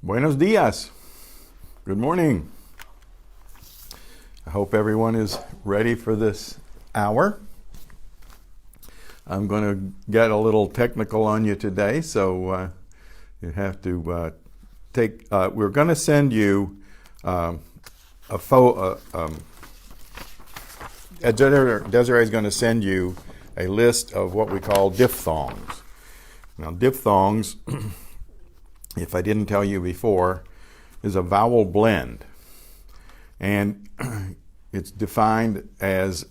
Buenos dias. Good morning. I hope everyone is ready for this hour. I'm going to get a little technical on you today, so you have to we're going to send you Desiree is going to send you a list of what we call diphthongs. Now, diphthongs, if I didn't tell you before, is a vowel blend. And it's defined as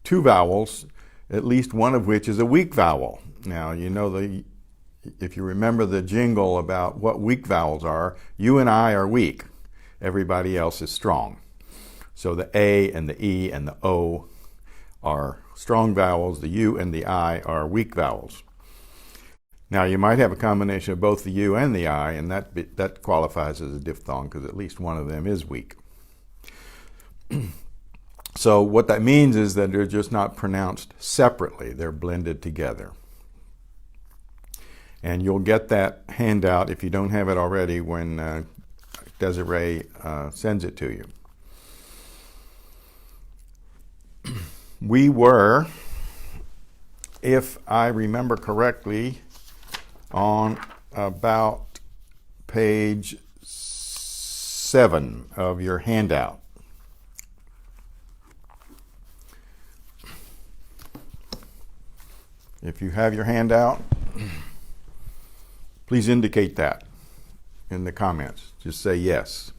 two vowels, at least one of which is a weak vowel. Now, you know, if you remember the jingle about what weak vowels are, you and I are weak. Everybody else is strong. So the A and the E and the O are strong vowels. The U and the I are weak vowels. Now, you might have a combination of both the U and the I, and that qualifies as a diphthong because at least one of them is weak. So what that means is that they're just not pronounced separately. They're blended together. And you'll get that handout, if you don't have it already, when Desiree sends it to you. We were, if I remember correctly, on about page 7 of your handout. If you have your handout, please indicate that in the comments. Just say yes.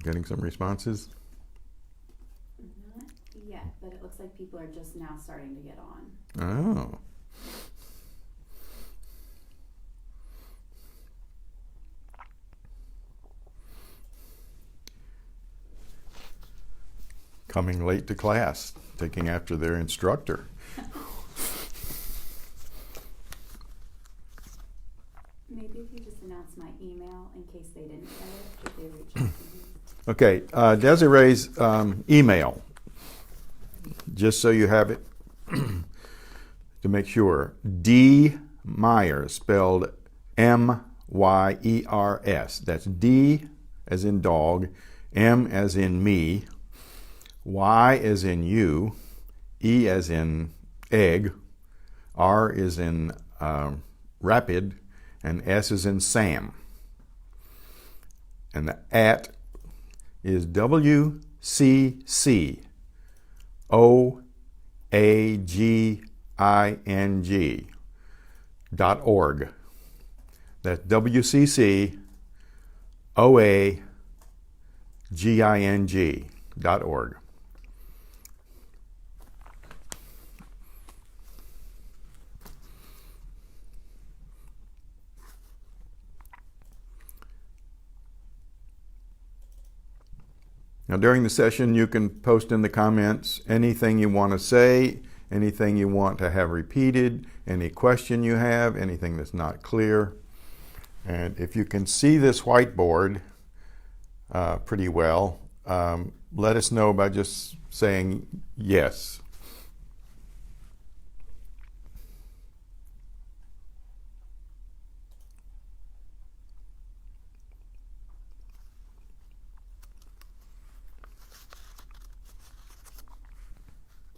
Getting some responses? Not yet, but it looks like people are just now starting to get on. Oh. Coming late to class, taking after their instructor. Maybe if you just announce my email in case they didn't get it, if they reach out to me. Okay, Desiree's email, just so you have it to make sure. D Myers, spelled M-Y-E-R-S. That's D as in dog, M as in me, Y as in you, E as in egg, R is in rapid, and S is in Sam. And the @ is WCCOAGING.org. That's WCCOAGING.org. Now, during the session, you can post in the comments anything you want to say, anything you want to have repeated, any question you have, anything that's not clear. And if you can see this whiteboard pretty well, let us know by just saying yes.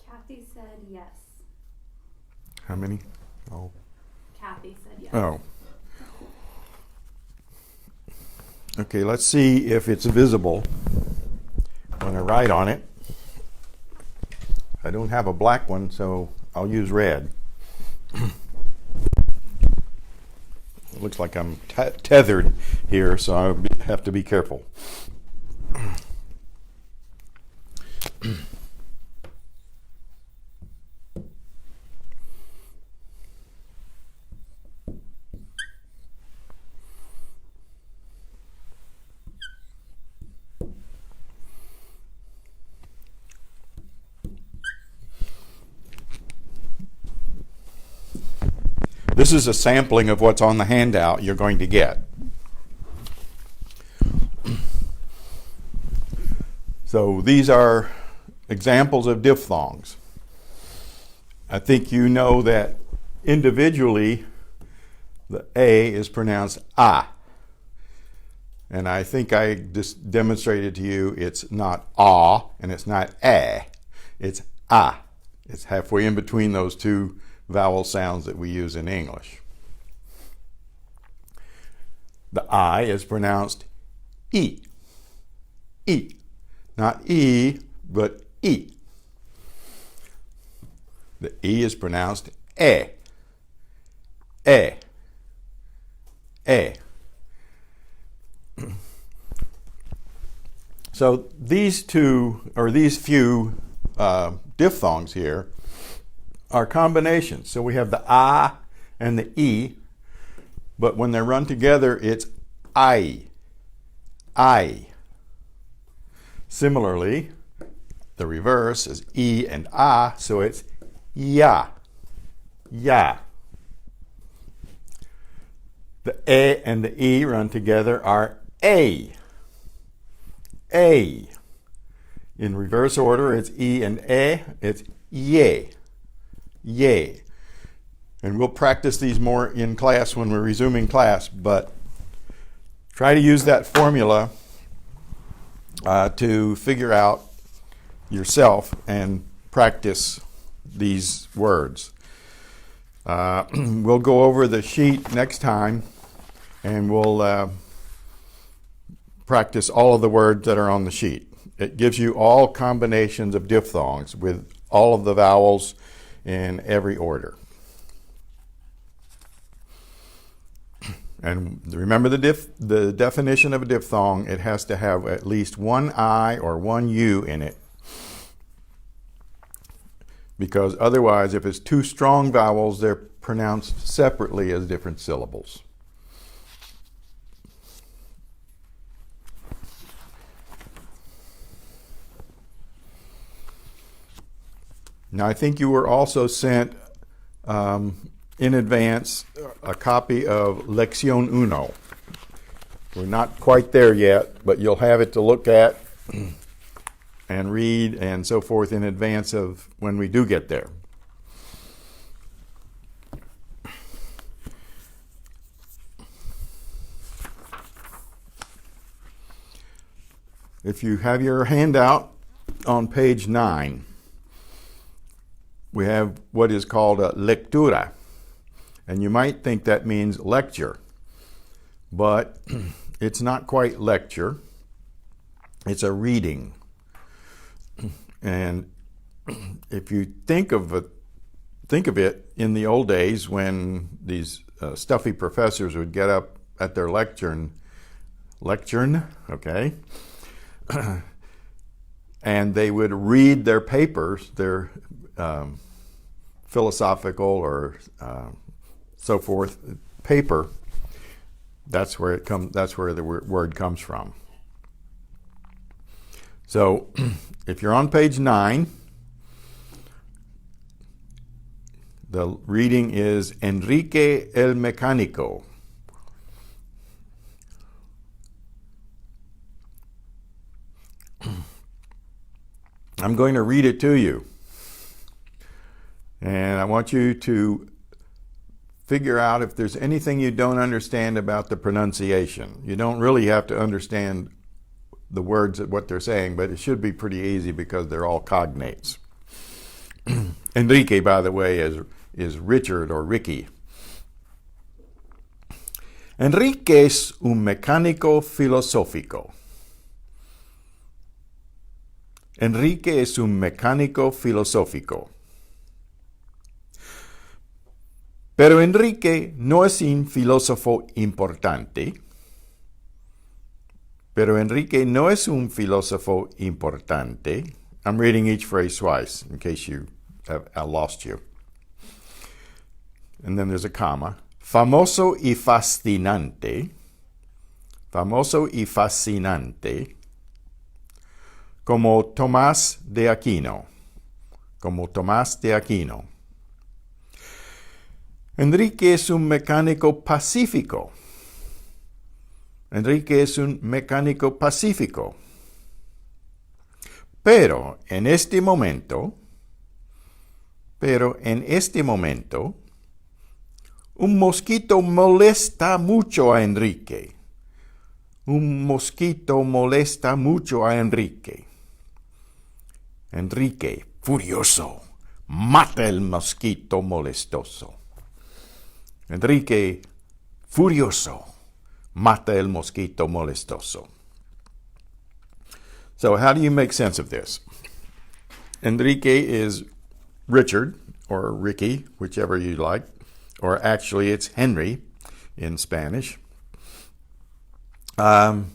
Kathy said yes. How many? Oh. Kathy said yes. Oh. Okay, let's see if it's visible when I write on it. I don't have a black one, so I'll use red. It looks like I'm tethered here, so I have to be careful. This is a sampling of what's on the handout you're going to get. So these are examples of diphthongs. I think you know that individually the A is pronounced ah. And I think I just demonstrated to you it's not ah and it's not eh. It's ah. It's halfway in between those two vowel sounds that we use in English. The I is pronounced E. E. Not E, but E. The E is pronounced E. E. E. So these two, or these few diphthongs here are combinations. So we have the A and the E, but when they're run together, it's I. I. Similarly, the reverse is E and A, so it's ya. Ya. The A and the E run together are A. A. In reverse order, it's E and A, it's ye. Ye. And we'll practice these more in class when we're resuming class, but try to use that formula to figure out yourself and practice these words. We'll go over the sheet next time and we'll practice all of the words that are on the sheet. It gives you all combinations of diphthongs with all of the vowels in every order. And remember the definition of a diphthong, it has to have at least one I or one U in it. Because otherwise, if it's two strong vowels, they're pronounced separately as different syllables. Now, I think you were also sent in advance a copy of Lección Uno. We're not quite there yet, but you'll have it to look at and read and so forth in advance of when we do get there. If you have your handout on page 9, we have what is called a lectura. And you might think that means lecture, but it's not quite lecture. It's a reading. And if you think of it in the old days when these stuffy professors would get up at their lectern, okay, and they would read their papers, their philosophical or so forth paper. That's where it comes. That's where the word comes from. So, if you're on page 9, the reading is Enrique el Mecánico. I'm going to read it to you. And I want you to figure out if there's anything you don't understand about the pronunciation. You don't really have to understand the words of what they're saying, but it should be pretty easy because they're all cognates. Enrique, by the way, is Richard or Ricky. Enrique es un mecánico filosófico. Enrique es un mecánico filosófico. Pero Enrique no es un filósofo importante. Pero Enrique no es un filósofo importante. I'm reading each phrase twice in case I lost you. And then there's a comma. Famoso y fascinante. Famoso y fascinante. Como Tomás de Aquino. Como Tomás de Aquino. Enrique es un mecánico pacífico. Enrique es un mecánico pacífico. Pero en este momento, un mosquito molesta mucho a Enrique. Un mosquito molesta mucho a Enrique. Enrique, furioso, mata el mosquito molestoso. Enrique, furioso, mata el mosquito molestoso. So how do you make sense of this? Enrique is Richard, or Ricky, whichever you like, or actually it's Henry in Spanish. Es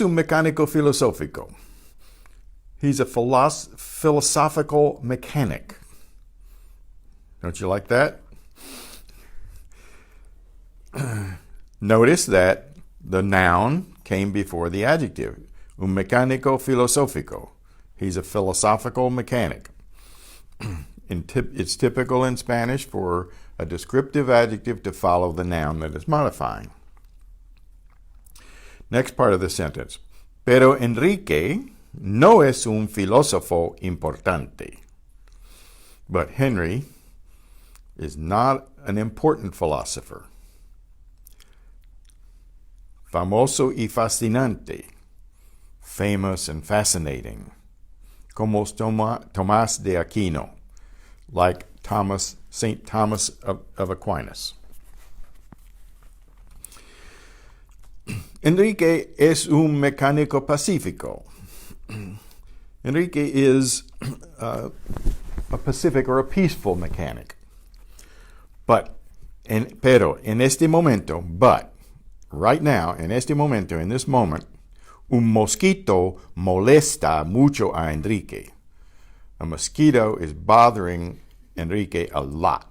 un mecánico filosófico. He's a philosophical mechanic. Don't you like that? Notice that the noun came before the adjective. Un mecánico filosófico. He's a philosophical mechanic. It's typical in Spanish for a descriptive adjective to follow the noun that is modifying. Next part of the sentence. Pero Enrique no es un filósofo importante. But Henry is not an important philosopher. Famoso y fascinante. Famous and fascinating. Como Tomás de Aquino. Like St. Thomas of Aquinas. Enrique es un mecánico pacífico. Enrique is a pacific or a peaceful mechanic. Pero en este momento, right now, en este momento, in this moment, un mosquito molesta mucho a Enrique. A mosquito is bothering Enrique a lot.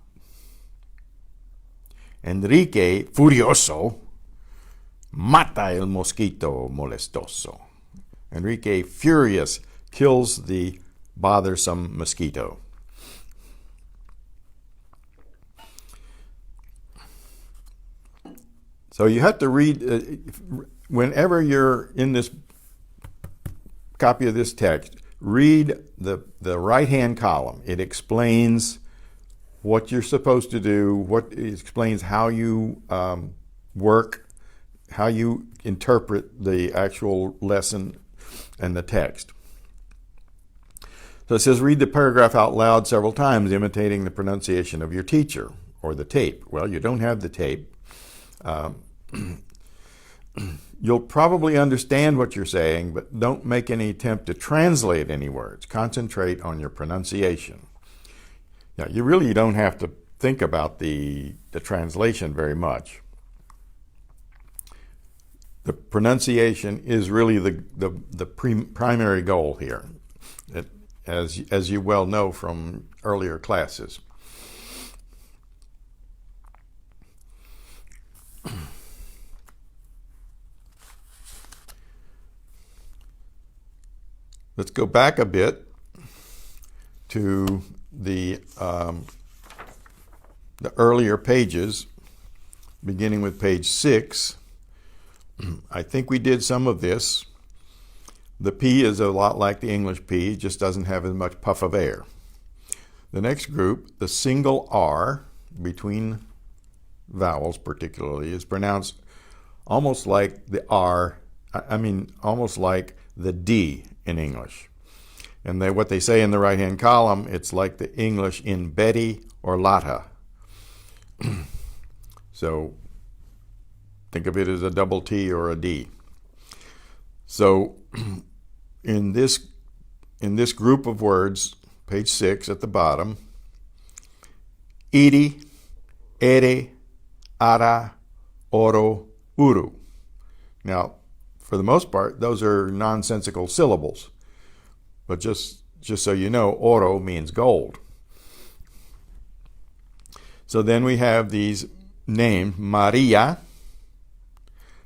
Enrique, furioso, mata el mosquito molestoso. Enrique, furious, kills the bothersome mosquito. So you have to read, whenever you're in this copy of this text, read the right-hand column. It explains what you're supposed to do, it explains how you work, how you interpret the actual lesson and the text. So it says, read the paragraph out loud several times, imitating the pronunciation of your teacher or the tape. Well, you don't have the tape. You'll probably understand what you're saying, but don't make any attempt to translate any words. Concentrate on your pronunciation. Now, you really don't have to think about the translation very much. The pronunciation is really the primary goal here, as you well know from earlier classes. Let's go back a bit to the earlier pages, beginning with page 6. I think we did some of this. The P is a lot like the English P, it just doesn't have as much puff of air. The next group, the single R between vowels particularly, is pronounced almost like the R, almost like the D in English. And what they say in the right-hand column, it's like the English in Betty or Lotta. So think of it as a double T or a D. So in this group of words, page 6 at the bottom, iri, ere, ara, oro, uru. Now, for the most part, those are nonsensical syllables. But just so you know, oro means gold. So then we have these names, Maria,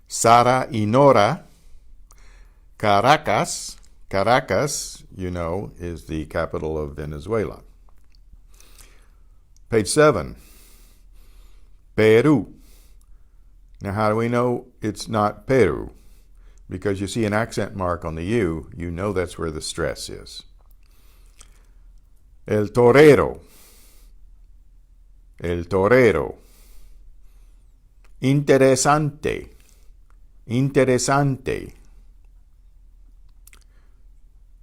Sara y Nora, Caracas. Caracas, you know, is the capital of Venezuela. Page 7, Peru. Now, how do we know it's not Peru? Because you see an accent mark on the U, you know that's where the stress is. El torero. El torero. Interesante. Interesante.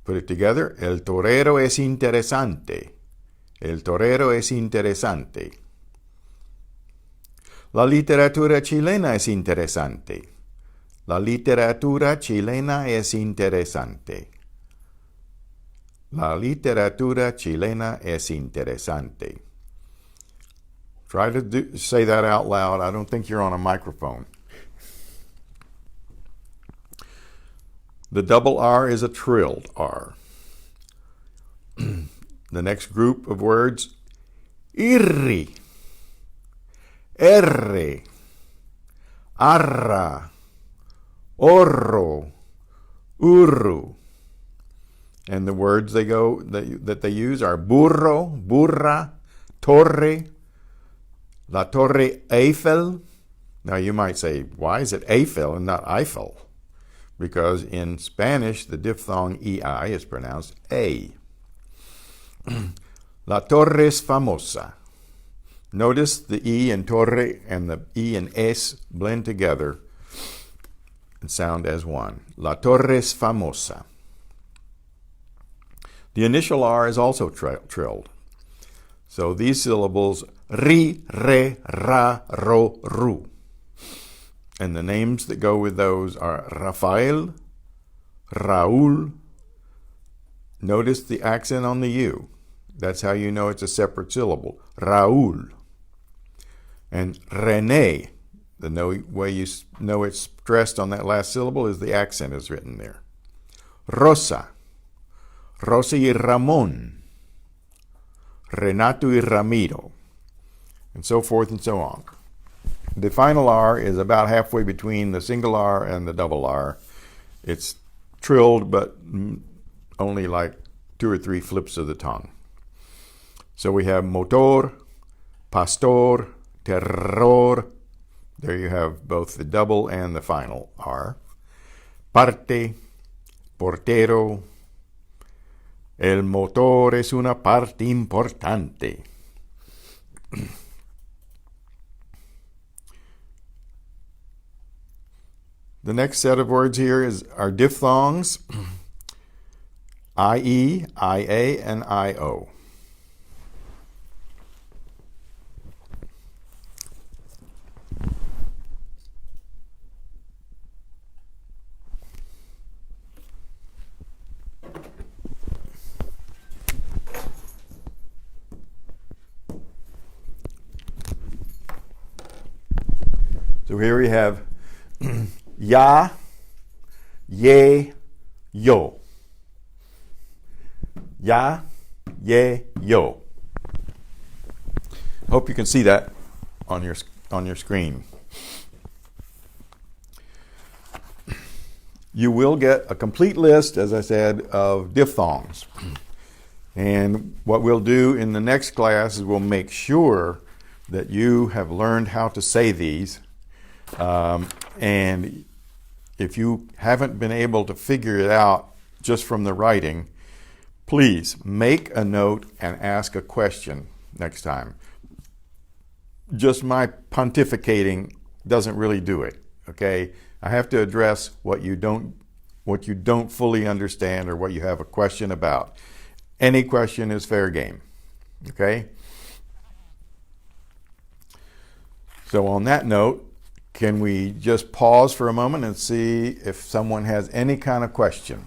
Put it together. El torero es interesante. El torero es interesante. La literatura chilena es interesante. La literatura chilena es interesante. La literatura chilena es interesante. Try to say that out loud. I don't think you're on a microphone. The double R is a trilled R. The next group of words, irri, erre, arra, orro, urru. And the words that they use are burro, burra, torre, la Torre Eiffel. Now you might say, why is it Eiffel and not Eiffel? Because in Spanish, the diphthong EI is pronounced A. La Torre es famosa. Notice the E in torre and the E in es blend together and sound as one. La Torre es famosa. The initial R is also trilled. So these syllables, ri, re, ra, ro, ru. And the names that go with those are Rafael, Raul. Notice the accent on the U. That's how you know it's a separate syllable. Raul. And René. The way you know it's stressed on that last syllable is the accent is written there. Rosa. Rosa y Ramón. Renato y Ramiro. And so forth and so on. The final R is about halfway between the single R and the double R. It's trilled, but only like 2 or 3 flips of the tongue. So we have motor, pastor, terror. There you have both the double and the final R. Parte, portero. El motor es una parte importante. The next set of words here are diphthongs, IE, IA, and IO. So here we have ya, ye, yo. Ya, ye, yo. Hope you can see that on your screen. You will get a complete list, as I said, of diphthongs. And what we'll do in the next class is we'll make sure that you have learned how to say these. And if you haven't been able to figure it out just from the writing, please make a note and ask a question next time. Just my pontificating doesn't really do it, okay? I have to address what you don't fully understand or what you have a question about. Any question is fair game, okay? So on that note, can we just pause for a moment and see if someone has any kind of question?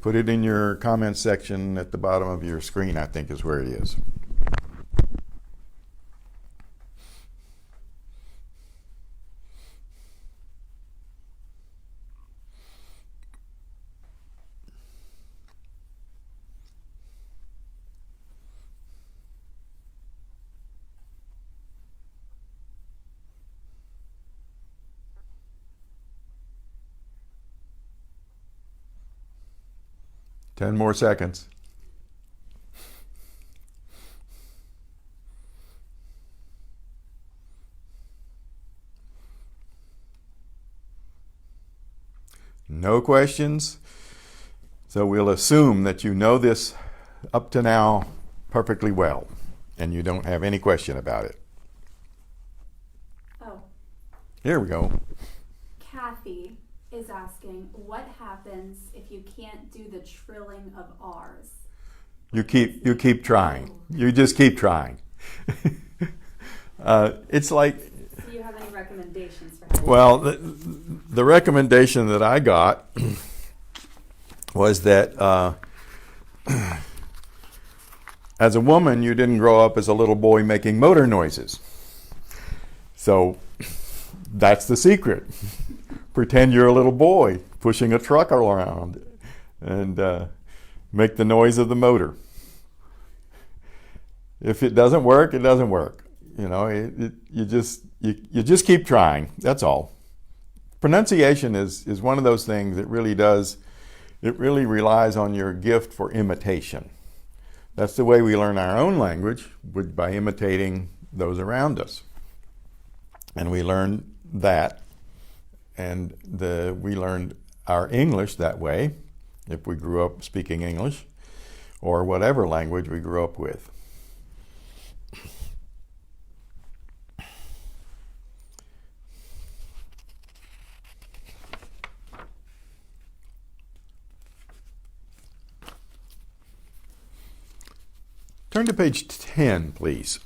Put it in your comment section at the bottom of your screen, I think is where it is. Ten more seconds. No questions? So we'll assume that you know this up to now perfectly well, and you don't have any question about it. Oh, Here we go. Kathy is asking, what happens if you can't do the trilling of R's? You keep trying. You just keep trying. It's like, Do you have any recommendations for how? well, the recommendation that I got was that as a woman, you didn't grow up as a little boy making motor noises. So that's the secret. Pretend you're a little boy pushing a truck around and make the noise of the motor. If it doesn't work, it doesn't work. You know, you just keep trying. That's all. Pronunciation is one of those things that really does. It really relies on your gift for imitation. That's the way we learn our own language, by imitating those around us. And we learn that, and we learned our English that way, if we grew up speaking English, or whatever language we grew up with. Turn to page 10, please.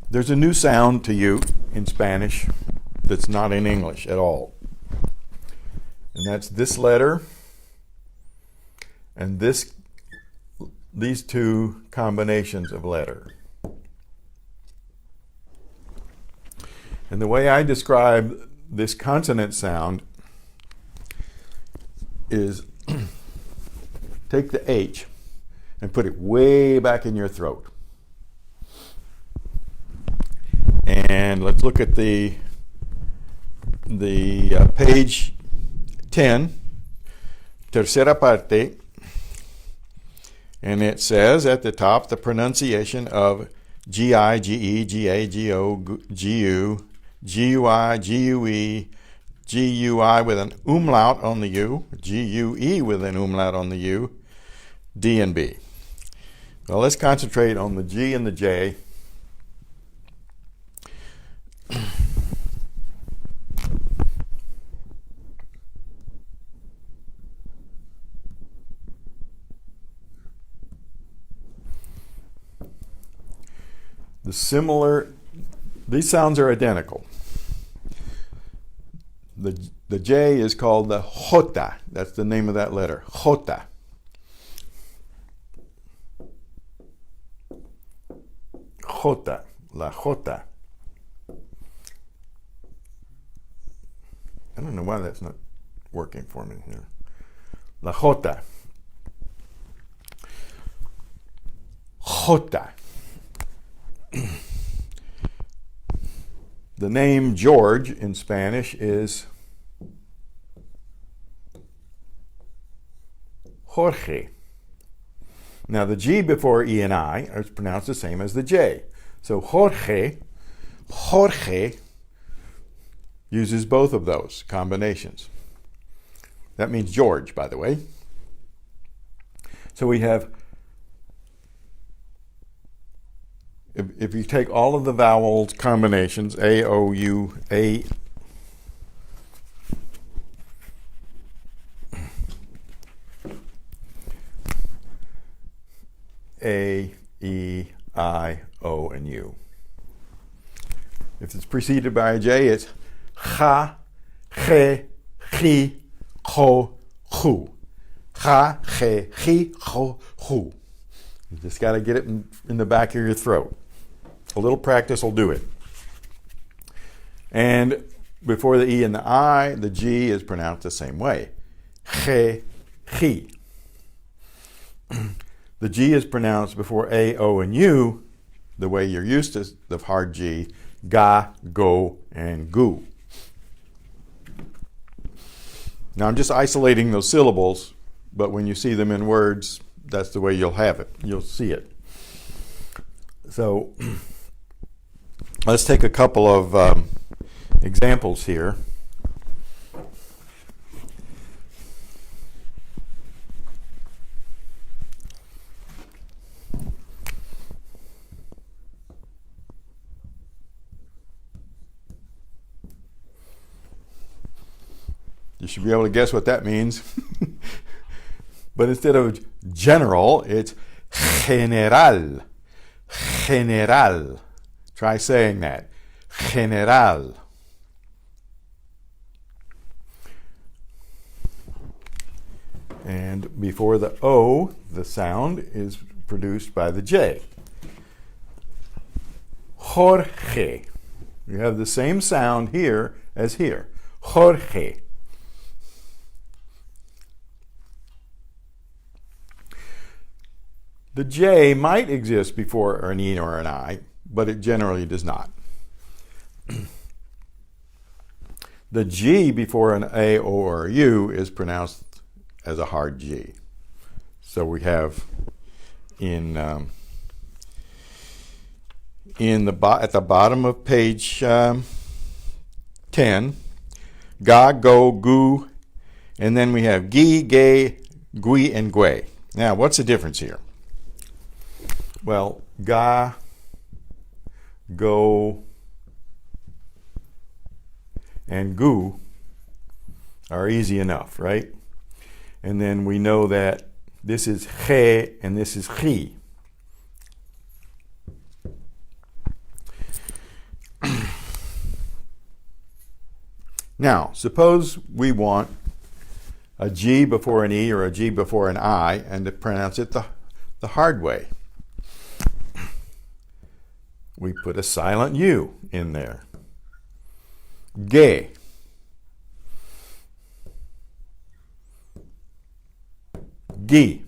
There's a new sound to you in Spanish that's not in English at all. And that's this letter and these two combinations of letter. And the way I describe this consonant sound is take the H and put it way back in your throat. And let's look at the page 10, tercera parte, and it says at the top the pronunciation of G-I, G-E, G-A, G-O, G-U, G-U-I, G-U-E, G-U-I with an umlaut on the U, G-U-E with an umlaut on the U, D and B. Well, let's concentrate on the G and the J. These sounds are identical. The J is called the Jota. That's the name of that letter, Jota. Jota, la Jota. I don't know why that's not working for me here. La Jota. Jota. The name George in Spanish is Jorge. Now the G before E and I is pronounced the same as the J. So Jorge uses both of those combinations. That means George, by the way. So we have, if you take all of the vowels combinations, A, O, U, A, E, I, O, and U. If it's preceded by a J, it's cha, che, chi, cho, chu. Cha, che, chi, cho, chu. You just got to get it in the back of your throat. A little practice will do it. And before the E and the I, the G is pronounced the same way. Che, chi. The G is pronounced before A, O, and U the way you're used to the hard G, ga, go, and gu. Now I'm just isolating those syllables, but when you see them in words, that's the way you'll have it. You'll see it. So let's take a couple of examples here. You should be able to guess what that means. But instead of general, it's general. General. Try saying that. General. And before the O, the sound is produced by the J. Jorge. You have the same sound here as here. Jorge. The J might exist before an E or an I, but it generally does not. The G before an A, O, or a U is pronounced as a hard G. So we have at the bottom of page 10, ga, go, gu, and then we have gi, gay, gui, and gue. Now, what's the difference here? Well, ga, go, and gu are easy enough, right? And then we know that this is je and this is chi. Now, suppose we want a G before an E or a G before an I and to pronounce it the hard way. We put a silent U in there. Ge. Gi.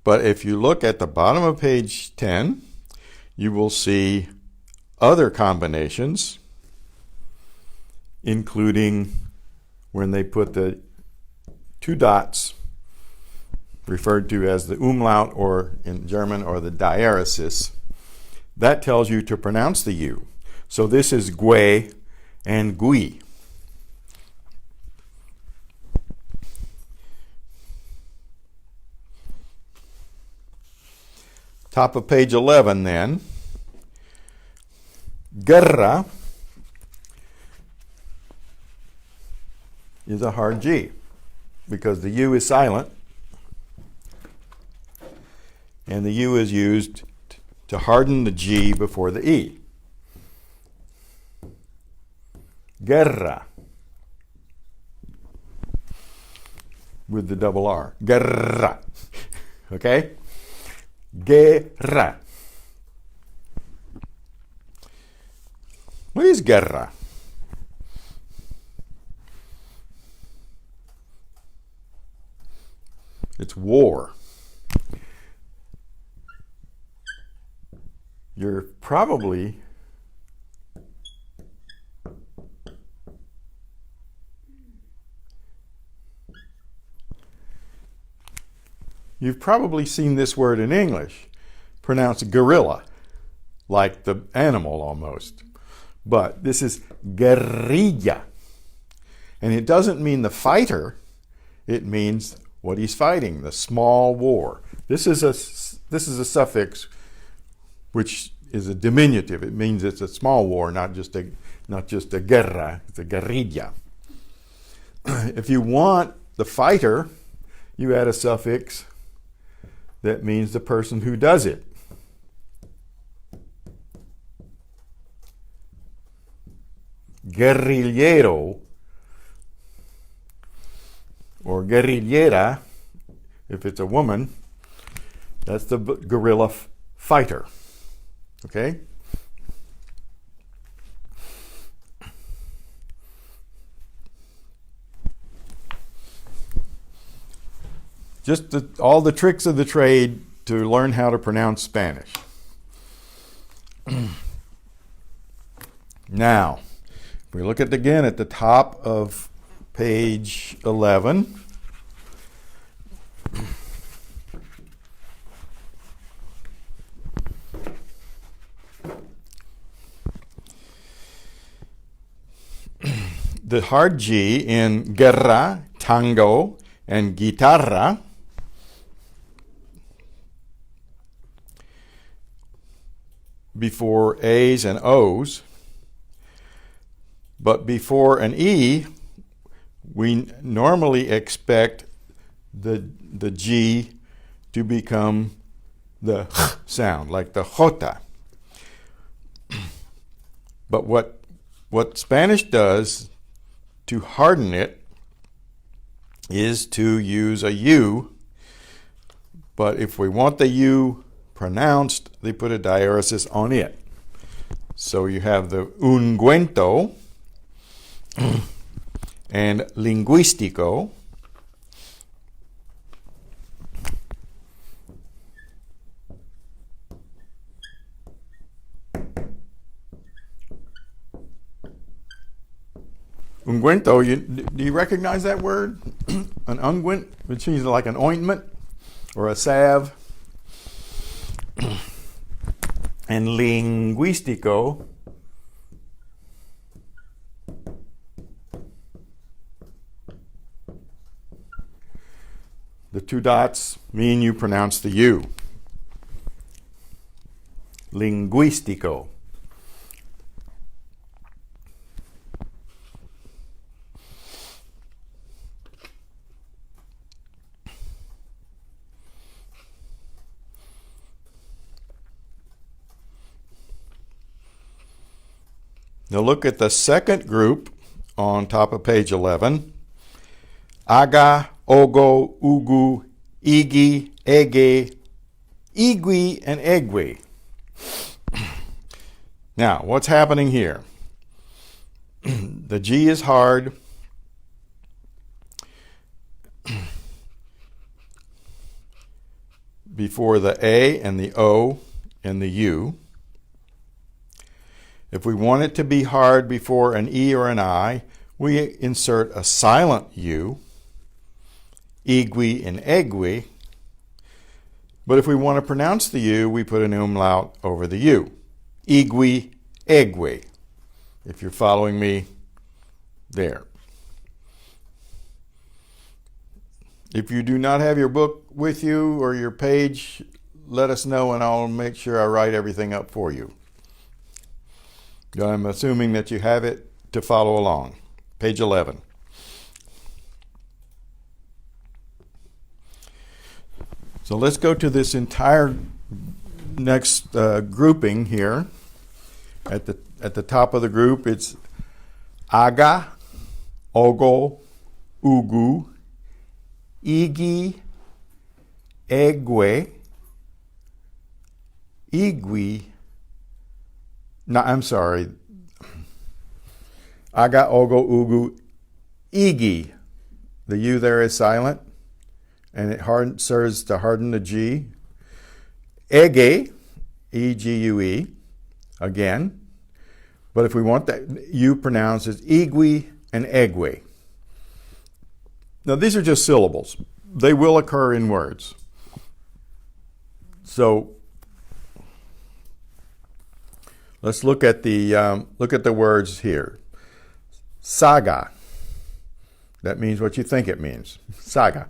But if you look at the bottom of page 10, you will see other combinations, including when they put the two dots, referred to as the umlaut, or in German, or the diaresis. That tells you to pronounce the U. So this is gue and gui. Top of page 11 then. Guerra is a hard G because the U is silent, and the U is used to harden the G before the E. Guerra with the double R. Guerra. Okay? Guerra. What is guerra? It's war. You're probably You've probably seen this word in English, pronounced gorilla, like the animal almost. But this is guerrilla. And it doesn't mean the fighter, it means what he's fighting, the small war. This is a suffix which is a diminutive. It means it's a small war, not just a guerra, it's a guerrilla. If you want the fighter, you add a suffix that means the person who does it. Guerrillero or guerrillera, if it's a woman, that's the guerrilla fighter. Okay? Just all the tricks of the trade to learn how to pronounce Spanish. Now, If we look at again at the top of page 11, the hard G in guerra, tango, and guitarra before A's and O's, but before an E, we normally expect the G to become the H sound, like the jota. But what Spanish does to harden it is to use a U, but if we want the U pronounced, they put a diaresis on it. So you have the ungüento and lingüístico. Ungüento, do you recognize that word? An unguent, which means like an ointment or a salve. And lingüístico, the two dots mean you pronounce the U. Lingüístico. Now look at the second group on top of page 11. Aga, ogo, ugu, igi, ege, igui, and egui. Now, what's happening here? The G is hard. Before the A and the O and the U. If we want it to be hard before an E or an I, we insert a silent U, igui and egui. But if we want to pronounce the U, we put an umlaut over the U. Igui, egui, if you're following me there. If you do not have your book with you or your page, let us know and I'll make sure I write everything up for you. I'm assuming that you have it to follow along. Page 11. So let's go to this entire next grouping here. At the top of the group, it's aga, ogo, ugu, igi, egwe, igui. No, I'm sorry. Aga, ogo, ugu, igi. The U there is silent, and it serves to harden the G. Ege, E-G-U-E, again. But if we want that U pronounced as igui and egwe. Now these are just syllables. They will occur in words. So let's look at the words here. Saga. That means what you think it means. Saga.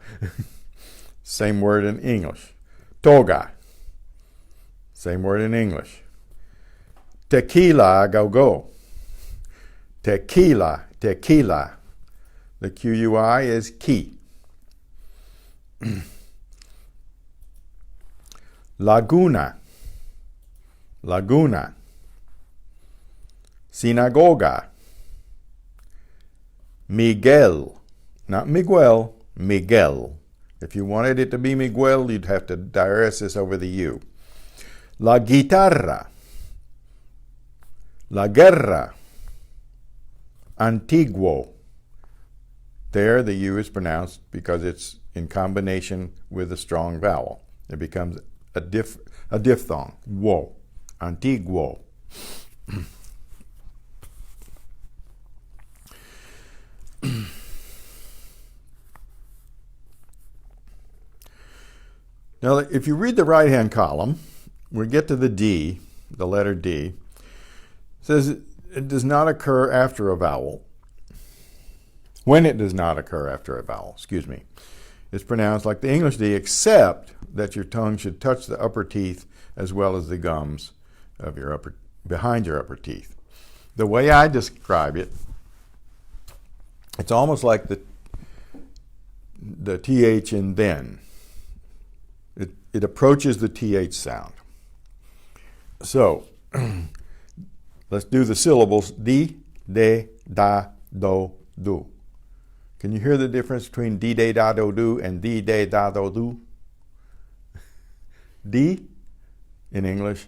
Same word in English. Toga. Same word in English. Tequila, go. Tequila, tequila. The Q-U-I is ki. Laguna. Laguna. Sinagoga. Miguel. Not Miguel, Miguel. If you wanted it to be Miguel, you'd have to diaresis over the U. La guitarra. La guerra. Antiguo. There, the U is pronounced because it's in combination with a strong vowel. It becomes a diphthong. Wo. Antiguo. Now, if you read the right-hand column, we get to the D, the letter D. It says it does not occur after a vowel. When it does not occur after a vowel, it's pronounced like the English D, except that your tongue should touch the upper teeth as well as the gums of your behind your upper teeth. The way I describe it, it's almost like the TH in then. It approaches the TH sound. So, let's do the syllables di, de, da, do, do. Can you hear the difference between di, de, da, do, do and di, de, da, do, do? Di in English,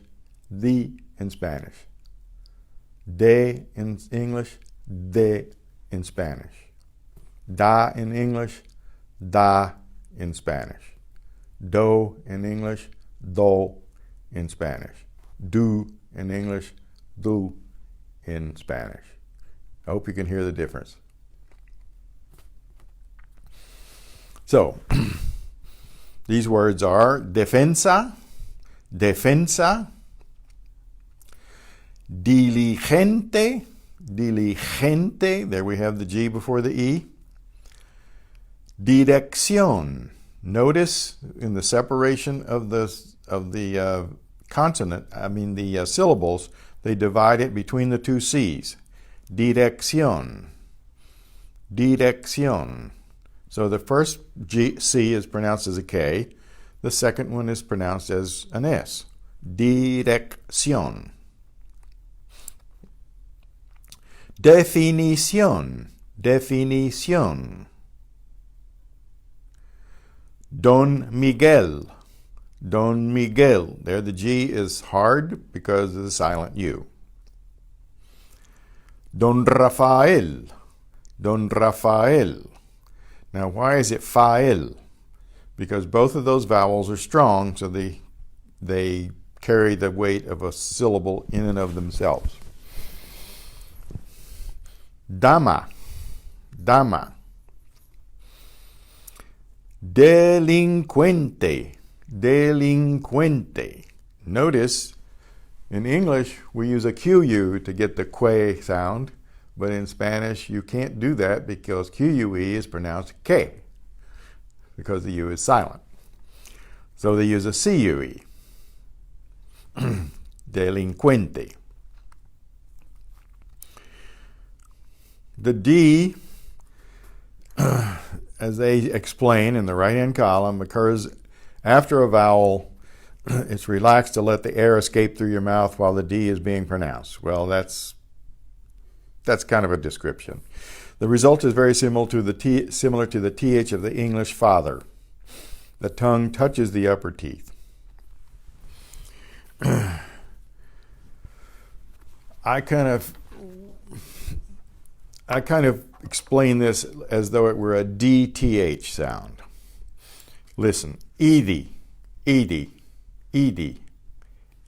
the in Spanish. De in English, de in Spanish. Da in English, da in Spanish. Do in English, do in Spanish. Do in English, do in Spanish. I hope you can hear the difference. So, these words are defensa, defensa, diligente, diligente, there we have the G before the E, dirección. Notice in the separation of the consonant, the syllables, they divide it between the two C's. Dirección, dirección. So the first C is pronounced as a K. The second one is pronounced as an S. Dirección. Definición, definición. Don Miguel, Don Miguel. There the G is hard because of the silent U. Don Rafael, Don Rafael. Now why is it fael? Because both of those vowels are strong, so they carry the weight of a syllable in and of themselves. Dama, dama. Delincuente, delincuente. Notice, in English, we use a QU to get the que sound, but in Spanish, you can't do that because QUE is pronounced que, because the U is silent. So they use a CUE. Delincuente. The D, as they explain in the right-hand column, occurs after a vowel. It's relaxed to let the air escape through your mouth while the D is being pronounced. Well, that's kind of a description. The result is very similar to the TH of the English father. The tongue touches the upper teeth. I kind of explain this as though it were a DTH sound. Listen. Edie, Edie, Edie.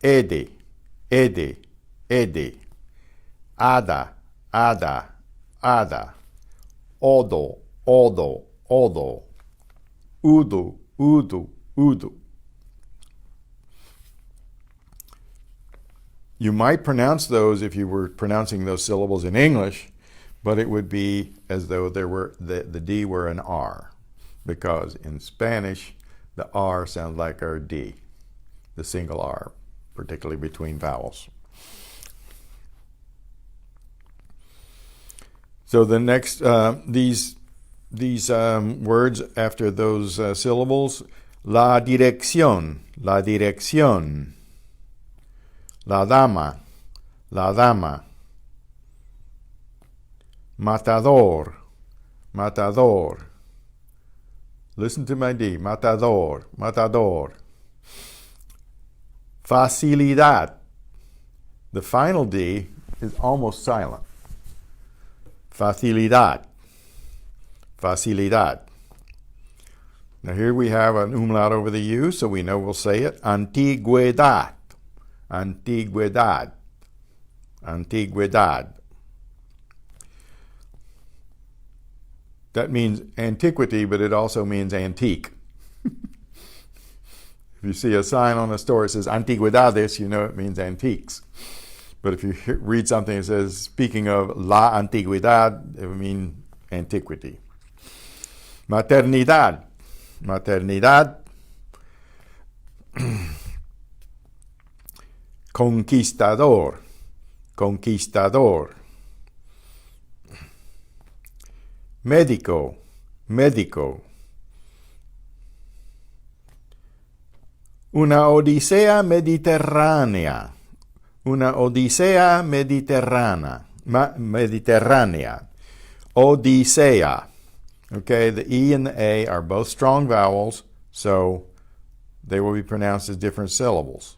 Ede, Ede, Ede. Ada, Ada, Ada. Odo, Odo, Odo. Udo, Udo, Udo. You might pronounce those if you were pronouncing those syllables in English, but it would be as though the D were an R, because in Spanish, the R sounds like our D, the single R, particularly between vowels. So the next, these words after those syllables, la dirección, la dirección, la dama, la dama. Matador, matador. Listen to my D. Matador, matador. Facilidad. The final D is almost silent. Facilidad, facilidad. Now here we have an umlaut over the U, so we know we'll say it. Antigüedad, antigüedad, antigüedad. That means antiquity, but it also means antique. If you see a sign on a store that says Antigüedades, you know it means antiques. But if you read something that says, speaking of la antigüedad, it would mean antiquity. Maternidad. Maternidad. Conquistador. Conquistador. Médico. Médico. Una odisea mediterránea. Una odisea mediterránea. Mediterránea. Odisea. Okay, the E and the A are both strong vowels, so they will be pronounced as different syllables.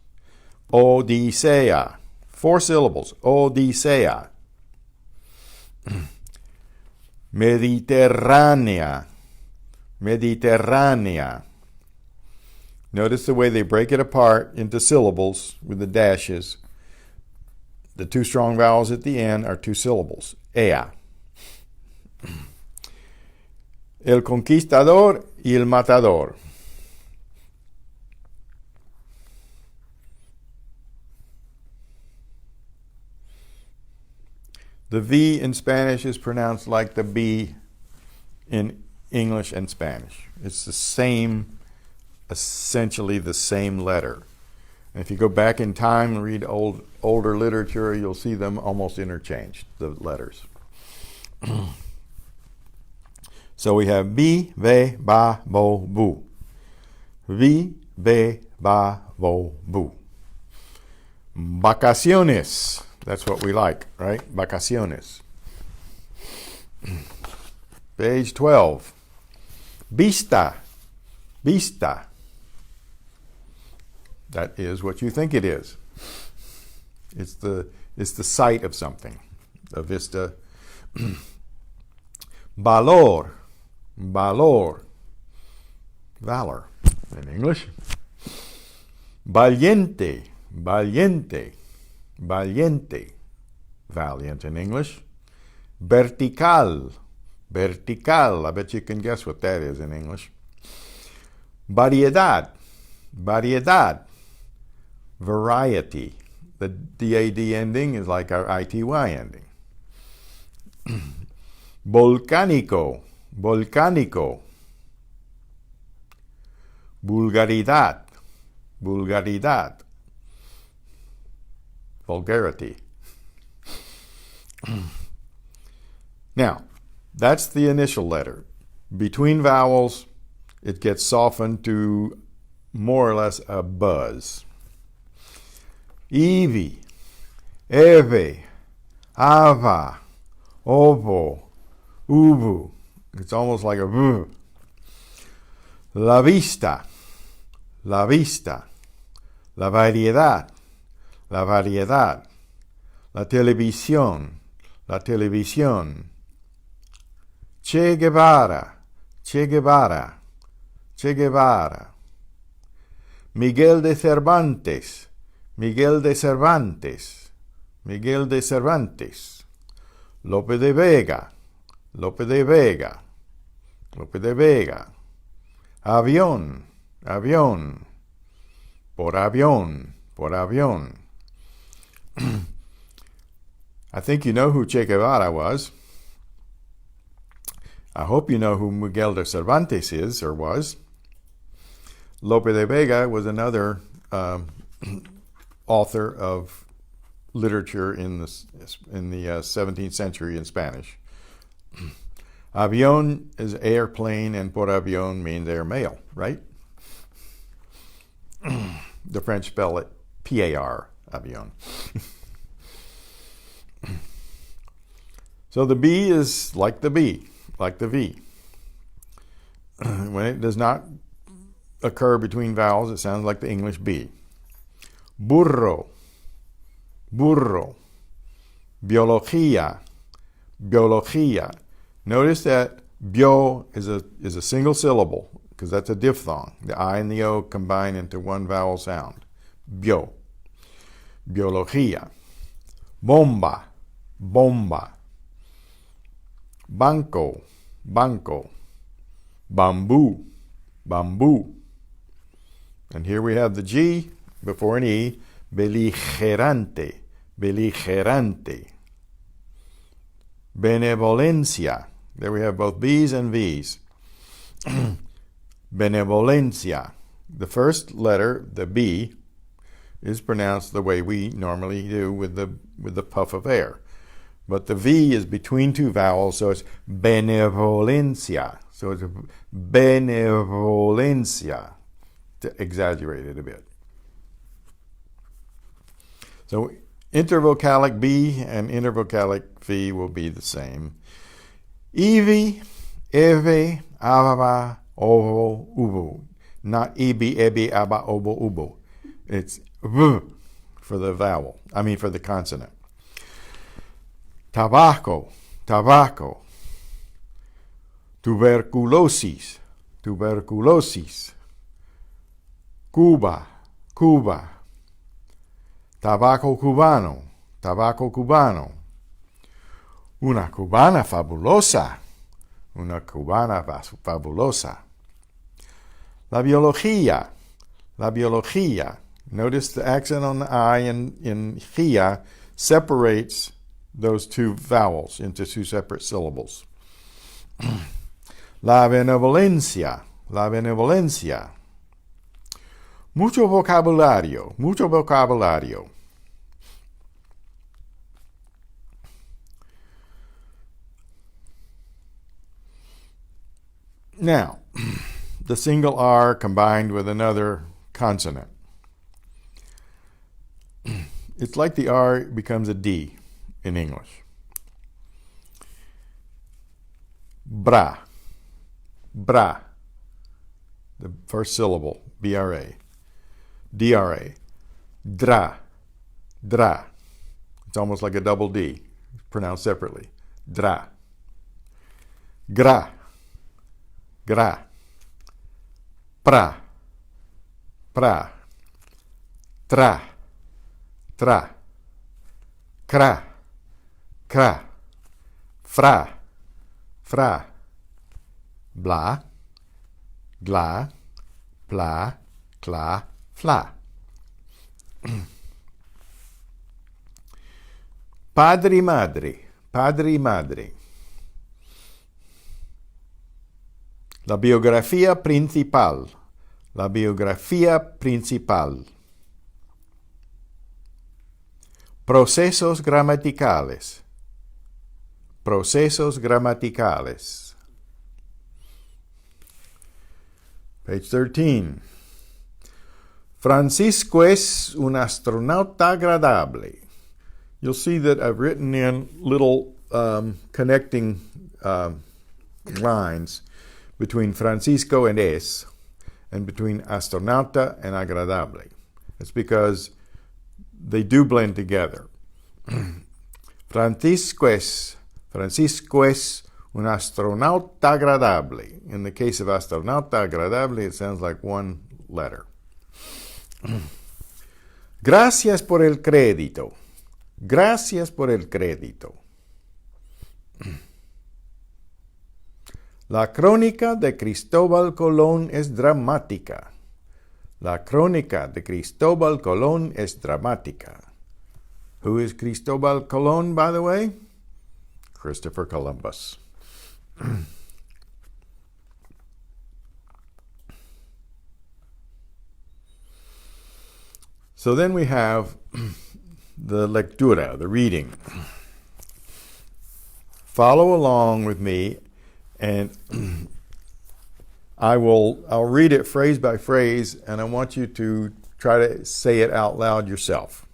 Odisea. 4 syllables. Odisea. Mediterránea. Mediterránea. Notice the way they break it apart into syllables with the dashes. The 2 strong vowels at the end are 2 syllables. Ea. El conquistador y el matador. The V in Spanish is pronounced like the B in English and Spanish. It's the same, essentially the same letter. And if you go back in time and read older literature, you'll see them almost interchanged, the letters. So we have B, ve, ba, bo, bu. V, ve, ba, bo, bu. Vacaciones. That's what we like, right? Vacaciones. Page 12. Vista. Vista. That is what you think it is. It's the sight of something. A vista. Valor. Valor. Valor in English. Valiente. Valiente. Valiente. Valiant in English. Vertical. Vertical. I bet you can guess what that is in English. Variedad. Variedad. Variety. The DAD ending is like our ITY ending. Volcánico. Volcánico. Vulgaridad. Vulgaridad. Vulgarity. Now, that's the initial letter. Between vowels, it gets softened to more or less a buzz. Ivi, Eve, Ava, Ovo, Ubu. It's almost like a V. La vista, la vista, la variedad, la variedad, la televisión, la televisión. Che Guevara, Che Guevara, Che Guevara. Miguel de Cervantes, Miguel de Cervantes, Miguel de Cervantes. Lope de Vega, Lope de Vega, Lope de Vega. Avión, avión, por avión, por avión. I think you know who Che Guevara was. I hope you know who Miguel de Cervantes is or was. Lope de Vega was another author of literature in the 17th century in Spanish. Avión is airplane, and por avión means air mail, right? The French spell it P-A-R, avión. So the B is like the B, like the V. When it does not occur between vowels, it sounds like the English B. Burro, burro. Biología, biología. Notice that bio is a single syllable because that's a diphthong. The I and the O combine into one vowel sound. Bio. Biología. Bomba, bomba. Banco, banco. Bamboo, bamboo. And here we have the G before an E, beligerante, beligerante. Benevolencia. There we have both B's and V's. Benevolencia. The first letter, the B, is pronounced the way we normally do with the puff of air. But the V is between two vowels, so it's benevolencia. So it's benevolencia, to exaggerate it a bit. So intervocalic B and intervocalic V will be the same. Evi, eve, avava, ovo, uvo. Not ebi, ebi, aba, obo, ubo. It's v for the vowel. For the consonant. Tabaco, tabaco. Tuberculosis, tuberculosis. Cuba, Cuba. Tabaco cubano, tabaco cubano. Una cubana fabulosa, una cubana fabulosa. La biología, la biología. Notice the accent on the I in gia separates those two vowels into two separate syllables. La benevolencia, la benevolencia. Mucho vocabulario, mucho vocabulario. Now, the single R combined with another consonant. It's like the R becomes a D in English. Bra, bra. The first syllable, B-R-A. D-R-A. Dra, dra. It's almost like a double D, pronounced separately. Dra. Gra, gra. Pra, pra. Tra, tra. Cra, cra. Fra, fra. Bla, gla, pla, cla, fla. Padri madri, padri madri. La biografía principal, la biografía principal. Procesos gramaticales, procesos gramaticales. Page 13. Francisco es un astronauta agradable. You'll see that I've written in little connecting lines between Francisco and es, and between astronauta and agradable. It's because they do blend together. Francisco es un astronauta agradable. In the case of astronauta agradable, it sounds like one letter. Gracias por el crédito. Gracias por el crédito. La crónica de Cristóbal Colón es dramática. La crónica de Cristóbal Colón es dramática. Who is Cristóbal Colón, by the way? Christopher Columbus. So then we have the lectura, the reading. Follow along with me, and I'll read it phrase by phrase, and I want you to try to say it out loud yourself.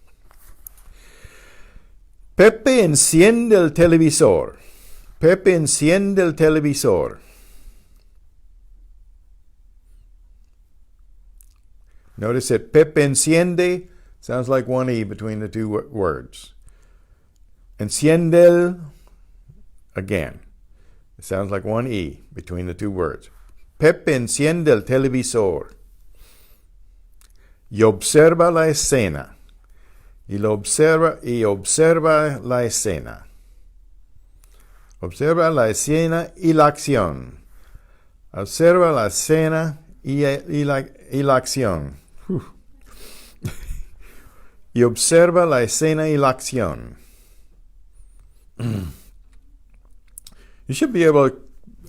Pepe enciende el televisor. Pepe enciende el televisor. Notice that Pepe enciende sounds like one E between the two words. Enciende, again, it sounds like one E between the two words. Pepe enciende el televisor y observa la escena. Y observa la escena. Observa la escena y la acción. Observa la escena y la acción. Y observa la escena y la acción. You should be able to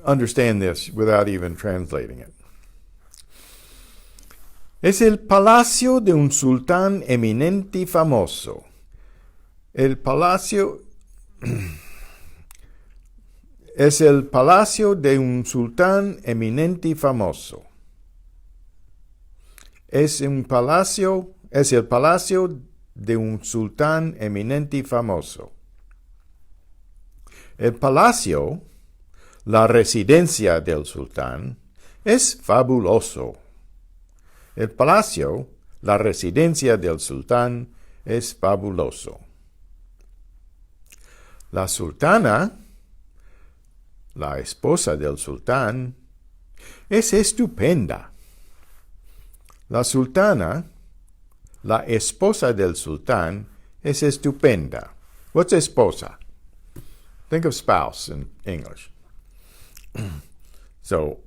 understand this without even translating it. Es el palacio de un sultán eminente y famoso. El palacio es el palacio de un sultán eminente y famoso. Es el palacio de un sultán eminente y famoso. El palacio, la residencia del sultán, es fabuloso. El palacio, la residencia del sultán, es fabuloso. La sultana, la esposa del sultán, es estupenda. La sultana, la esposa del sultán, es estupenda. What's esposa? Think of spouse in English. So,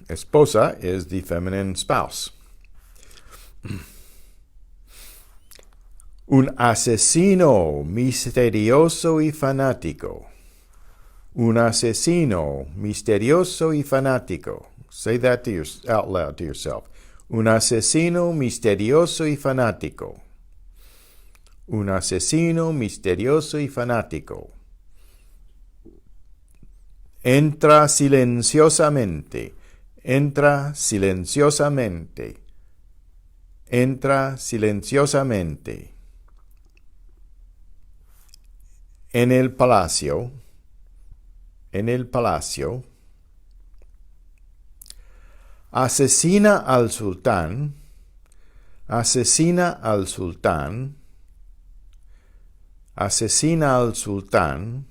esposa is the feminine spouse. Un asesino misterioso y fanático. Un asesino misterioso y fanático. Say that out loud to yourself. Un asesino misterioso y fanático. Un asesino misterioso y fanático. Entra silenciosamente. Entra silenciosamente. Entra silenciosamente. En el palacio. En el palacio. Asesina al sultán. Asesina al sultán. Asesina al sultán.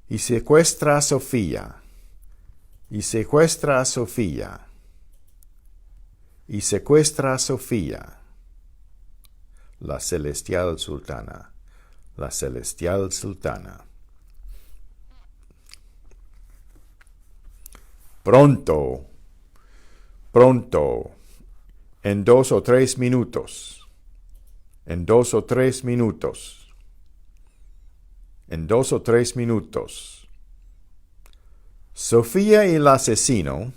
Y secuestra a Sofía. Y secuestra a Sofía. Y secuestra a Sofía. La celestial sultana. La celestial sultana. Pronto. Pronto. En 2 o 3 minutos. En 2 o 3 minutos. En 2 o 3 minutos. Sofía y el asesino.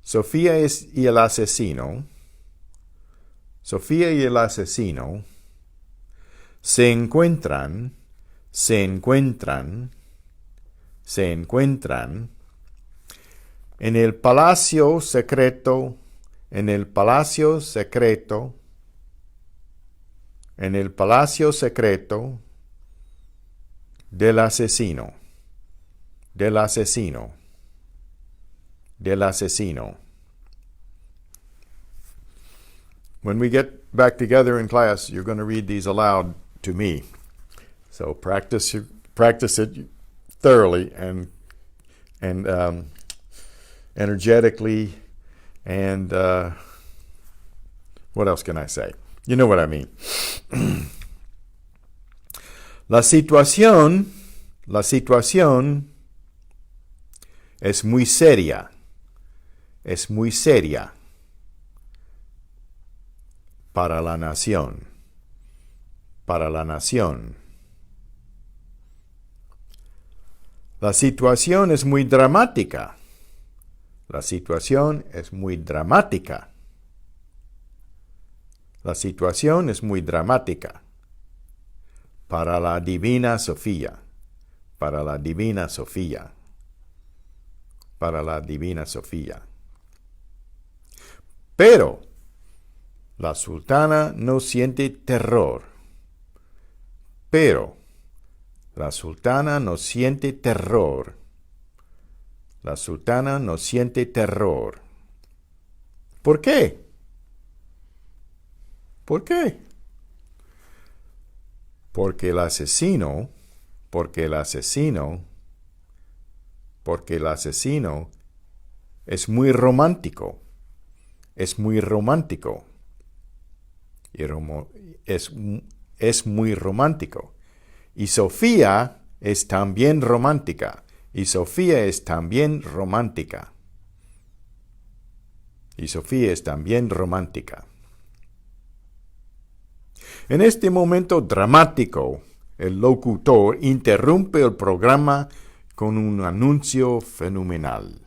Sofía y el asesino. Sofía y el asesino. Se encuentran. Se encuentran. Se encuentran. En el palacio secreto. En el palacio secreto. En el palacio secreto. Del asesino. Del asesino. Del asesino. When we get back together in class, you're going to read these aloud to me. So practice it thoroughly and energetically, and what else can I say? You know what I mean. La situación es muy seria. Es muy seria para la nación. Para la nación. La situación es muy dramática. La situación es muy dramática. La situación es muy dramática. Para la divina Sofía. Para la divina Sofía. Para la divina Sofía. Pero la sultana no siente terror. Pero la sultana no siente terror. La sultana no siente terror. ¿Por qué? ¿Por qué? Porque el asesino es muy romántico. Es muy romántico. Es muy romántico. Y Sofía es también romántica. Y Sofía es también romántica. Y Sofía es también romántica. En este momento dramático, el locutor interrumpe el programa con un anuncio fenomenal.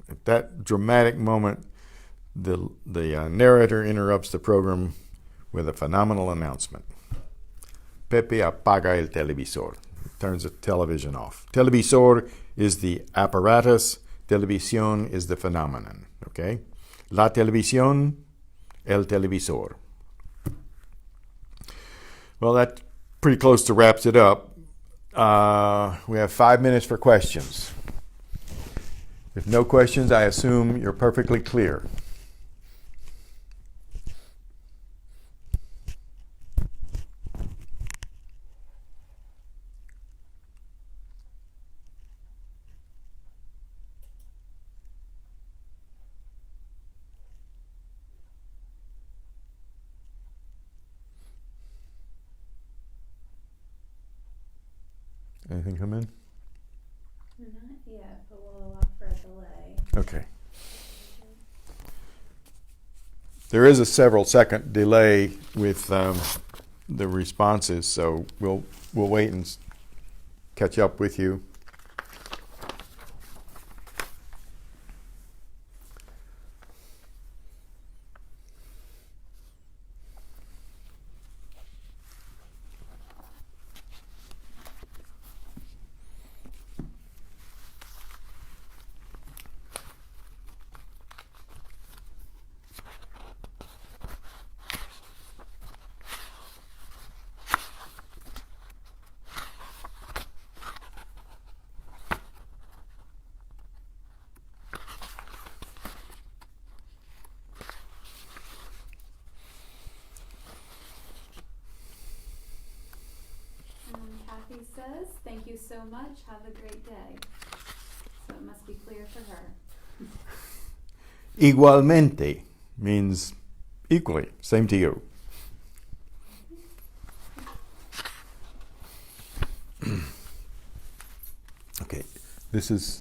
At that dramatic moment, the narrator interrupts the program with a phenomenal announcement. Pepe apaga el televisor. Turns the television off. Televisor is the apparatus. Televisión is the phenomenon. Okay? La televisión, el televisor. Well, that pretty close to wraps it up. We have 5 minutes for questions. If no questions, I assume you're perfectly clear. Anything come in? Not yet, but we'll allow for a delay. Okay. There is a several second delay with the responses, so we'll wait and catch up with you. Kathy says, thank you so much. Have a great day. So it must be clear for her. Igualmente means equally. Same to you. Okay, this is